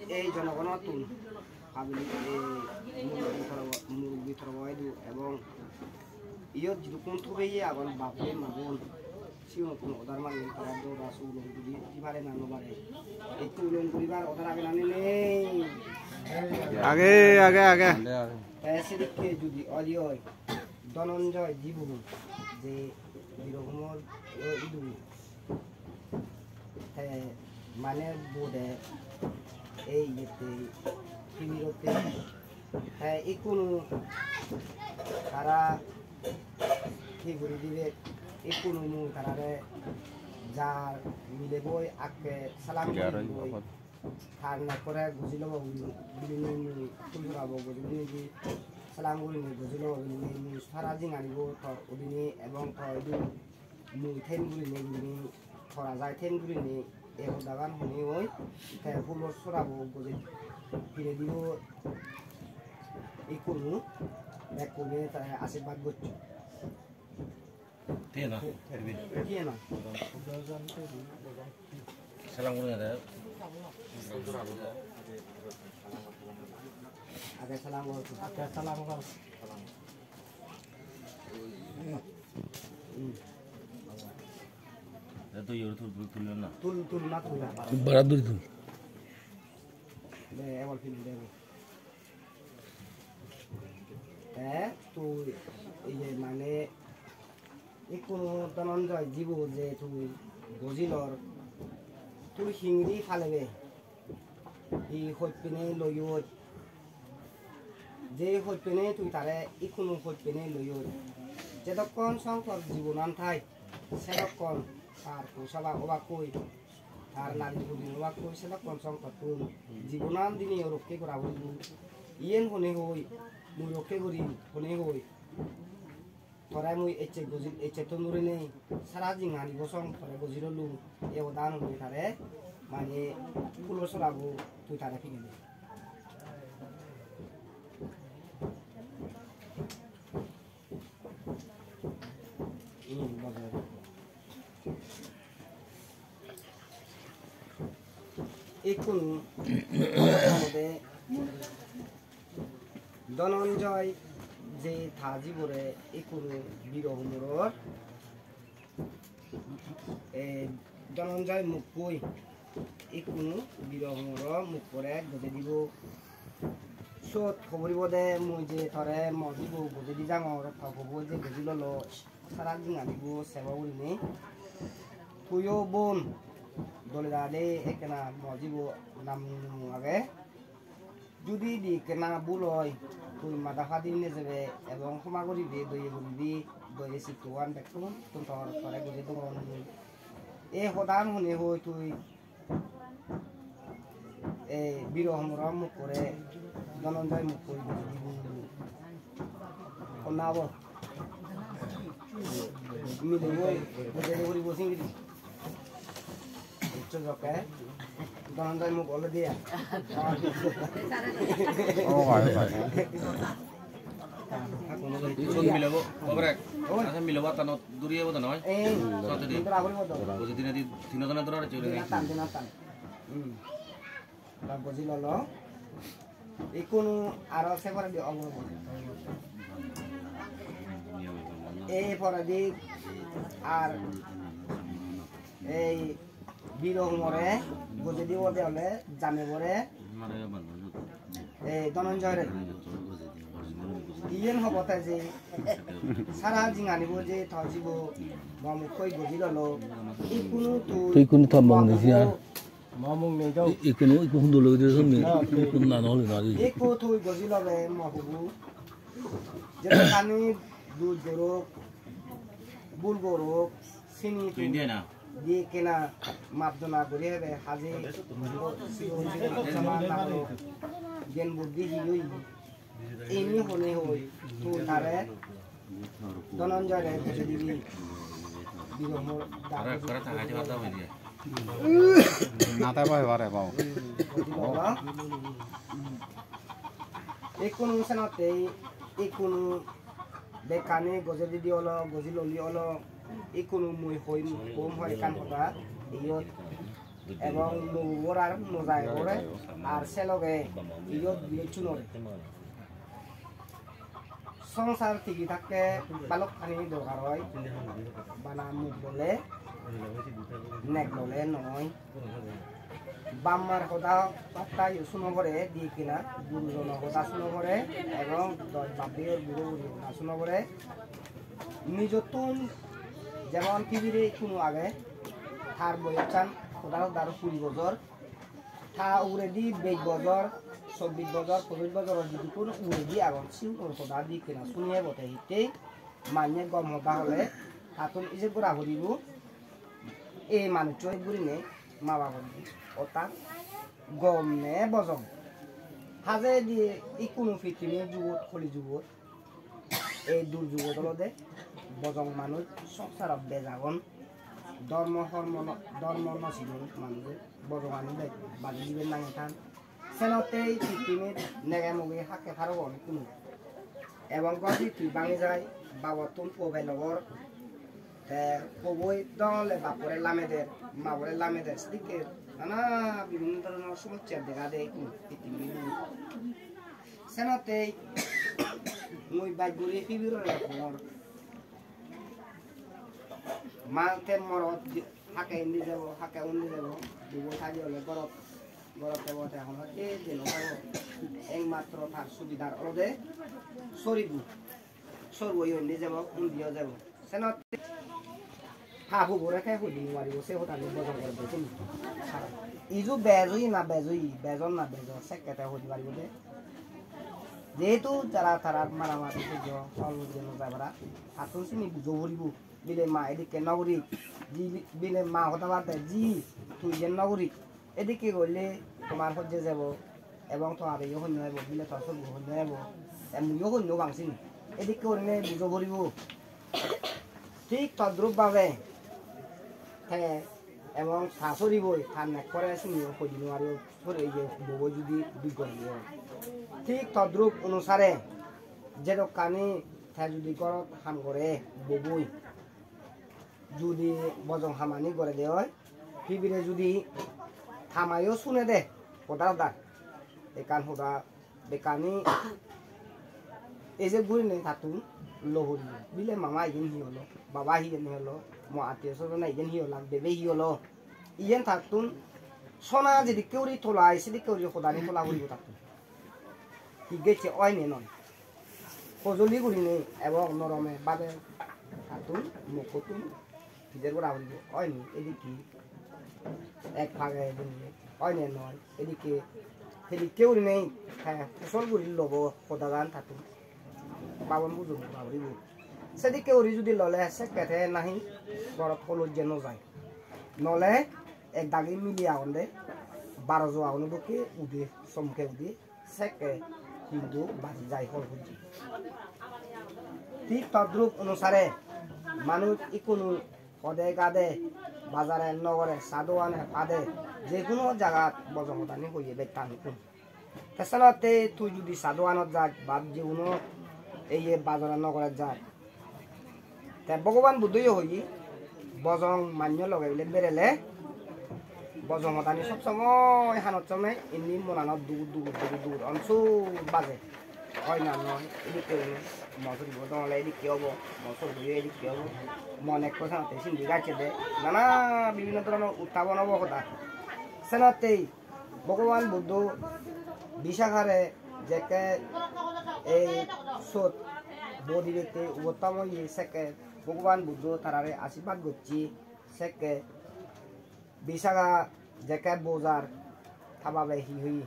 এই জনগণৰ তুল ভাবিলি মুরব্বী থরবাইদু এবং ইয়ত যদি কোন থবেই আগন বাপে মাগুন সিও কোন ওদার মানে তারা দৌড়া সুলং যদি কিভাবে না নবারে এই তুলং পরিবার ওদার আগে নানি নেই আগে আগে আগে সেদিকে যদি অলিয় ধনঞ্জয় জীবু যে বিরকমর ইদু মানে বোধে এই ইয়েতে শিবিরতে এই কোনো তারা কি করে দিবে এই কোনো তারারে যার মিলে বই আগে সালাম বই আর না করে বুঝিল বিলিনি ফুলরাব বুঝিনি যে সালাম করি বুঝিল বিলিনি সারা দিন আনিব ওদিনে এবং মুই ঠেন গুলি নেই থরা যায় ঠেন গুলি নেই এবার দাগান হনে ওই ফুলর সরাব বুঝে ফিরে দিব এই কোনো এক করে তারা আশীর্বাদ করছে ঠিক না কি না সালাম করে দাও আগে সালাম করো আগে সালাম করো তো ইওর তুল না তুল না তুল বরাবর তুল দে এবার ফিল দে তুই এই মানে এই কোনো ধনঞ্জয় জীব যে তুই গজিলর তুই হিংরি ফালেবে ই হইপিনে লইও যে হইপিনে তুই তারে ই কোনো হইপিনে লইও যেতক্ষণ সংকট জীবনান থাই সেতক্ষণ তার সবা অবাক কই তার নারী বুদ্ধি অবাক কই সেতক্ষণ সংকট তুই জীবনান দিনে রক্ষে করা হইব ইয়েন হনে হই মুই রক্ষে করি হনে হই তোরাই মুই এচে তন্দুরি নেই সারা দিন আনি বসং তোরা গজির লু এ দান হই তারে মানে ফুল সরাবো তুই তারা ফিরে দে এখন ধনঞ্জয় যে থাজিবরে এখন বীরহমুরর ধনঞ্জয় মুখ কই কোনো বীরহমুর মুখ করে গজে দিব সত খবরিব দে মই যে থরে মজিব গজে দি যাঙর থব যে গজি লল সারা দিন আনিব সেবা করিনি তুইও বোন দলে দাঁড়ে একনা মজিব নাম আগে যদি দি কেনা বুল হয় তুই মাথা ফাটি নিয়ে যাবে এবং ক্ষমা করিবি দইয়ে করিবি দইয়ে সিটুয়ান দেখুন তোর থরে গজে দোকান এই সদান শুনে হই তুই এই বীরহমুর মুখ করে ধনঞ্জয় মুখ করে শোনাব মিলে বই বুঝে করি বসিংগি জকে ধনঞ্জয় মুখ বলে দিয়া মিলাব মিলাব তান দূরিয়ে বোধ নয় দিনে তিনজনের ধরে চলে বুঝি লল এই কোনো আর সেপারে এই পরাদি আর এই বীরহমরে বুঝে দিব দেওয়ালে জানে পরে এই ধনঞ্জয় ইয়েন হবতে যে সারা দিন আনিব যে থজিব মুখই গজি লল এই কোনো তুই কোন থমং দিছি আর মামুং নেই যাও ইকোনো ইকো হুন্দো লগে দিছ মি কোন না নহলে না দি একো তুই গজি লবে মহবু যে কানি দুধ গরক বুল গরক চিনি ইন্ডিয়া না দিয়ে কেনা মাপজনা করে হবে হাজি জ্ঞান বুদ্ধি হিলই এমনি হলে হই তুই তারে ধনঞ্জয় বুঝে দিবি বীরহমুর নাতা পাই বারে পাও এই কোন সেনাতে এই কোন দেখানে গজে দি হলো গজি ললি হলো এই কোন মুই হই কম হয় কান কথা এই এবং নবর আর নজায় করে আর সেলগে ইয়ত বিচু নরে সংসার টিকি থাকে বালক খানি দরকার হয় বানা মুখ বলে নেক বলে নয় বাম্মার কথা পাত্তা শুনো করে দিয়ে কিনা গুরুজনের কথা শুনো করে এবং বাপের বুড়ো বুড়ি কথা শুনো করে নিজতুন যেমন পৃথিবীর কোনো আগে থার বয়স চান কোথাও 20 বছর থা উড়ে দি 20 বছর 24 বছর 25 বছর যদি কোনো উড়ে দি আগুন সিউ করে কথা দি কিনা শুনিয়ে বটে হিতে মানে গম হতা হলে হাতুন ইসে গোড়া হরিব এই মানুষই বুড়ি নেই মা বাবা ওটা গম নে বজম হাজে দিয়ে ই কোনো পৃথিবীর যুগত খলি যুগত এই দুর্যুগত হলে বজং মানুষ সংসারত বেজাগন ধর্ম নছিল মানুষের বড় মানুষ বাজি দিবেন নাঙে থান সেনতেই পৃথিবীর নেগে মুগে হাকে ফারো অনেক কোনো এবং গদি তুই ভাঙে যায় বাবার তুন পবে লগর পবই দলে বাপরে লামেদের মাবরে লামেদের দিকে নানা বিভিন্ন ধরনের সমস্যা দেখা দেয় পৃথিবীর সেনতেই মুই বাইগুড়ি পৃথিবীর মাতে মরত হাকে ইন্দি যাব হাকে উন্দি যাব দুবো থাকি হলে গরত গরতে বতে এখন এই দিন একমাত্র তার সুবিধার অলদে সরিবু সরবই ইন্দি যাব উন্দিও যাব সেনত হাবু বরে খাই হুদি মারিব সে হতালে বজন করে দেখুন ইজু বেজুই না বেজুই বেজন না বেজন সেকেতে হুদি মারিব দে যেহেতু যারা তারা মারামারি বুঝ ফল যেন যাবরা হাতুন চিনি বুঝো ভরিব বিলে মা এদিকে নগরী জি বিলে মা হতে পারতে জি তুই যে নগরী এদিকে গেলে তোমার হজ্জে যাব এবং তোমার ইয়ে হন্য যাব বিলে তোর সব হন্য যাব এমনিও হন্য বাংসিন এদিকে করলে বুঝো ভরিব ঠিক তদ্রুপভাবে হ্যাঁ এবং শাশুড়ি বই থান নেক করে শুনিও কদিন আর এই যে বউ যদি বিজ্ঞ ঠিক তদ্রুপ অনুসারে যে দোকানি যদি ঘরত হাম করে ববুই যদি বজং হামানি করে দেয় ফিবিরে যদি থামাইও শুনে দে কোথাও দা একান হোদা বেকানি এই যে গুড়ি নেই থাতুন লহরি বিলে মামা ইগেন হি হলো বাবা হিগেন হলো মো আত্মীয় স্বজন ইগেন হি হলাম বেবে হি হলো ইগেন থাতুন সোনা যদি কেউরি তোলা সেদিক কেউরি হোদানি তোলা হইব থাতুন গেছে অয়নে নয় সজলি গুড়ি নেই এবং নরমে বাবে থাতুন মুখতুন ভিজের গোড়া হইব অয়নি এদিকে এক ভাগে অয়নে নয় এদিকে সেদিক কেউরি নেই হ্যাঁ ফসল গুড়ি লব সদাগান থাতুন বাবন বুঝুন ভাবরিব সেদিক কেউরি যদি ললে সে কেটে নাহি ঘরত হলুদ যেন যায় নলে এক দাগি মিলিয়ে আনলে 12 জোয়া অনুদকে উদে চমকে উদে সেকে কিন্তু বাজি যায় হল বুঝি ঠিক তদ্রুপ অনুসারে মানুষ ইকোনো পদে গাদে বাজারে নগরে সাদোয়ানে পাদে যে কোনো জায়গাত বজমতানি হইয়ে বেতান তাছাড়াতে তুই যদি সাদোয়ানত যাক বা যে কোনো এই বাজারে নগরে যাক তে ভগবান বুদ্ধই হই বজং মান্য লগাইলে বেরেলে বজমতানি সবসময় হানত সময় এমনি মনানত দূর অংশ বাজে হয় না নয় এদিকে মসুর বদলে এদিকে হবো মসুর ধুয়ে এদিকে হবো মনে কথা সিন্ধি গাছে দে নানা বিভিন্ন ধরনের উত্থাপন হব কথা সেনাতেই ভগবান বুদ্ধ বিশাখারে যেকে এই সোত বদি ব্যক্তি উত্তম সেকে ভগবান বুদ্ধ তারারে আশীর্বাদ করছি সেকে বিশাখা যেকে বোজার থাবাবে হি হই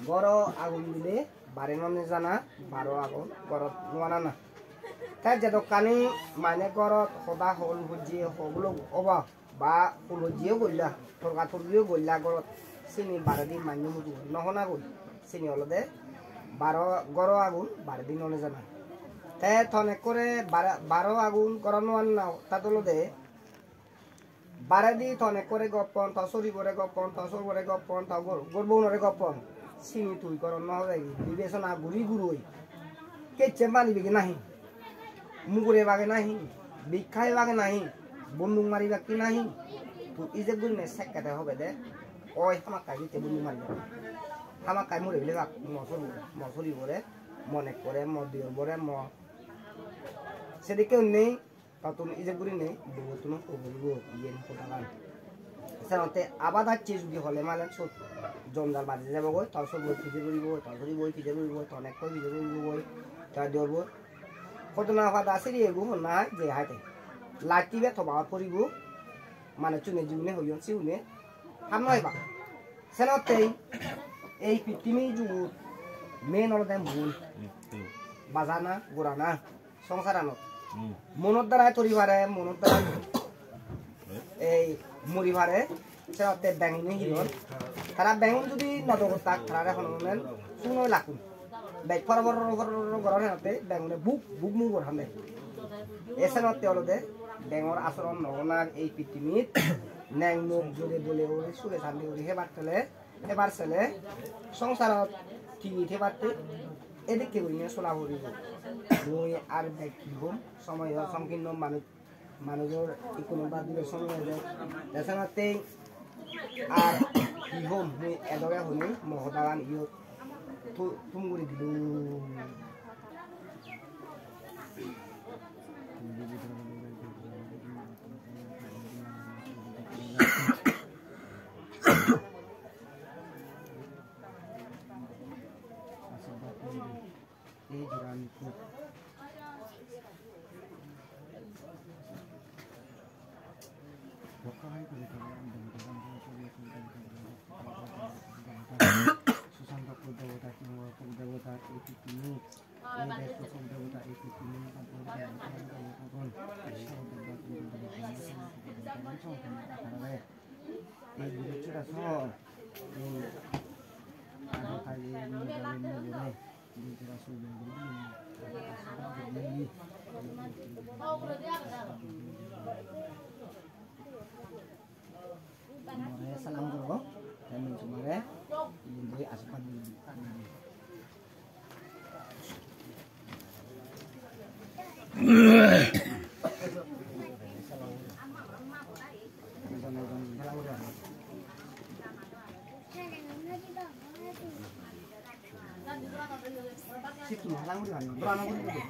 গড় আগুন দিলে বারে ননে জানা 12 আগুন গড়ত নোয়ানা না তাই যে দোকানি মানে গড়ত সদা হল ভুজিয়ে হগুলো অবা বা হলুজিও গইলা তরকা তরকিও গইলা গড়ত চিনি 12 দিন মান্য মুজু নহনা গই চিনি হলদে 12 গড় আগুন 12 দিন ননে জানা তাই থনে করে 12 আগুন গড় নোয়ান না তাতলদে 12 দি থনে করে গপন তসরি করে গপন তসর করে গপন তা গরবনরে গপন চিনি তুই করন নহলে বিবেচনা গুড়ি গুড়ই কেচে মানিবি কি নাহি মুগুরে বাগে নাহি বিখাই বাগে নাহি বন্দুক মারিবা কি নাহি tu ije gun ne sek kata hobe de oi hama kai te buni mari hama kai mo rebele gak mo sori bore mone kore mo dio bore mo sedike unni tatun ije guri ne botun ko bolgo yen ko dalan sanate abada cheju gi hole malen so jondal baje jabo go taw so boi fije buribo taw sori boi fije buribo tonek ko fije buribo ta dorbo kotona hada siri ego honna je haite laki be to ba poribo মানে চুনে জীবনে হইন সিউনে হাম নয় বা সেনতে এই পৃথিবী জু man হল them ভুল বাজানা গোরানা সংসারানো মনত দ্বারা তরি ভারে মনত দ্বারা এই মুড়ি ভারে সেনতে ব্যাঙিনে হিরন তারা ব্যাঙন যদি নদগতা তারা হনমেন সুনো লাকুন ব্যাগ ফরবর গরন হতে ব্যাঙনে বুক বুক মু গরহামে এসেনতে হল দে Dengor asron nona ei pitimit neng nok jole dole ore sule sande ore hebar sele songsara tini thebate edike ore sola hori moi ar beki hom সময় সংকীর্ণ মানুষের ইকোনমিক দিলে সময় যায় দেশাতে আর কি হম মই এদরে হনি মহদাগান ইও তুমগুরি দিলু salam dulu dan mencumare ini asupan situ halang udah berapa udah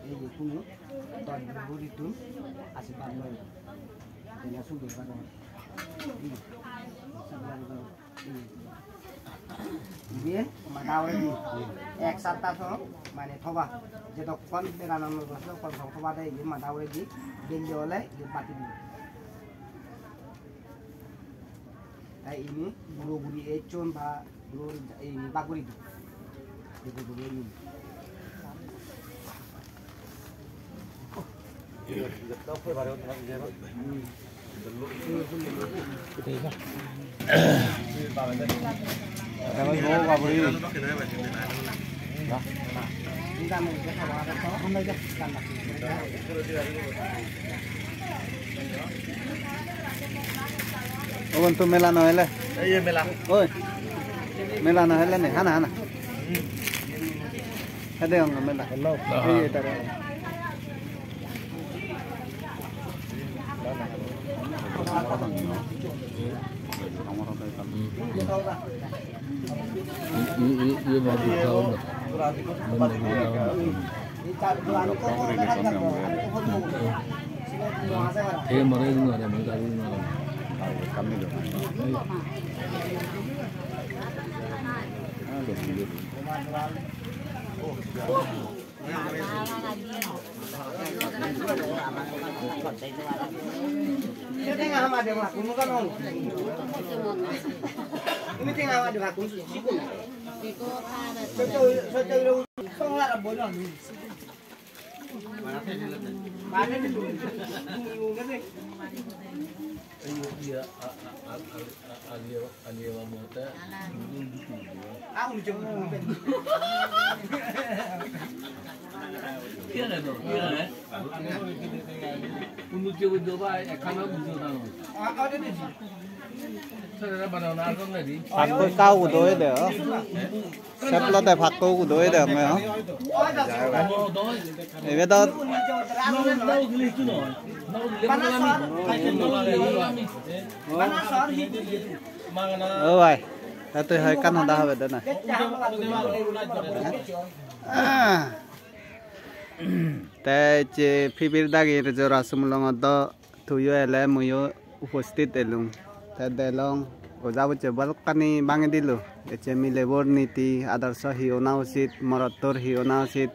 ini kuno tahun 2000 itu asal Bandung dengan sudah pada ini ini madawai ini ek sata so mane thoba jeto kon beranan lo so kon thoba dai ini madawai di benjo ole di pati di ini buru-buru econ ba buru ini baguri itu buru ini Untuk mela no hele. Iya mela. Oi. Mela no hele nih, hana. Ada yang mela. Iya tara. Iya baru tahu. Mana itu ada mereka itu mana? Kami dong. Ini tengah sama ada laku muka nong. Ini tengah sama ada laku sikul. Socoy song lah boleh ni. Mana tu? Ini Aliewa mota. Aku ni cuma Kia này rồi, kia này. Unu kia bây giờ bay, khana bây giờ nào. ada ni. Sao ra bắt đầu nào con này đi. Phạt tôi cao của tôi được. Sếp lo tại phạt tôi của tôi được rồi hả? Để biết đâu. Vậy. Tôi hơi cắn hơn đó về đây này. Tại chị phi đã ghi rồi ra sum long đó thui là muyo upstit elung. Tại đây long ở giáo chơi bal cani bang đi luôn. Để chơi mi level niti adarsa hiona usit marator hiona usit.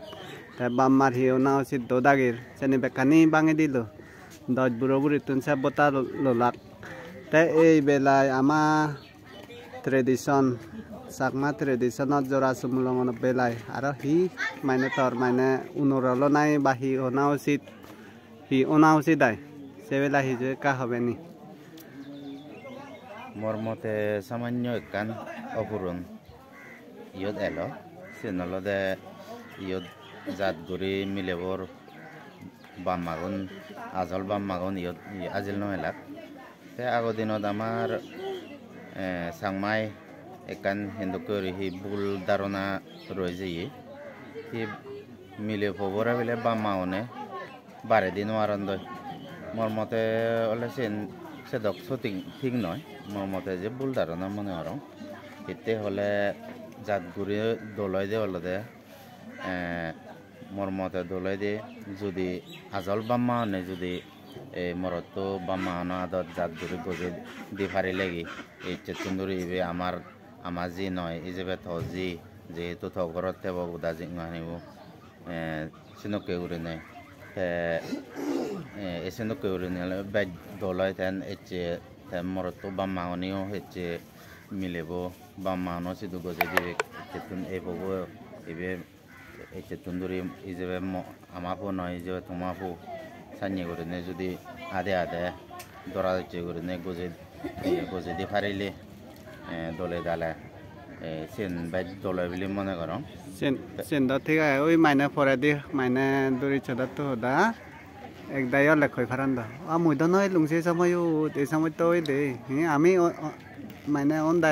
Tại bamar hiona usit do đã ghi. Cho nên cani bang đi luôn. Đó buru buru tun sa bota lolak. Tại এই বেলায় আমাৰ tradition sakma traditional jora sumulong belai aro hi maine tor maine unorolo nai bahi ona usit hi ona usit dai sebela hi je ka hobe ni mormote samanyo kan opurun yod elo sinolode yod jat guri milebor bamagun azol bamagun yod azil no elak te agodinod amar sangmai ekan hindukuri hi bul darona roize hi mile pobora bile bamaone bare din warandoi mormote ole sen sedok soting ঠিক নয় mormote je bul darona mone aro ite hole jat guri doloi de olode mormote doloi de jodi azol bamaone jodi morotto bamaona adot jat guri goje di pari legi ei chetunduri ibe আমার G নয় এই যে থজি যেহেতু থগরত থেব উদাজি আনিব সিনকে উড়ে নেয় এসিনকে উড়ে নিলে বেদ দলাই তেন এচে মরত বা মাউনিও হেচে মিলেব বা মাউনো সিদু গজে দিবে চেতুন এবব এবে এচে তুন্দুরি ইজেবে আমাপো নয় ইজেবে তোমাপো সানি করে নে যদি আদে আদে দরা চে করে নে গজে দি ফারিলে dole dale sen bed dole bili mone karo sen da ঠিক আছে ওই মাইনে পরে দি মাইনে দuri chada to da এক দায় লেখই ফারান্দা আ মুই তো নয় লুংসে সময় ও তে সময় তো ওই দে আমি মাইনে অন দা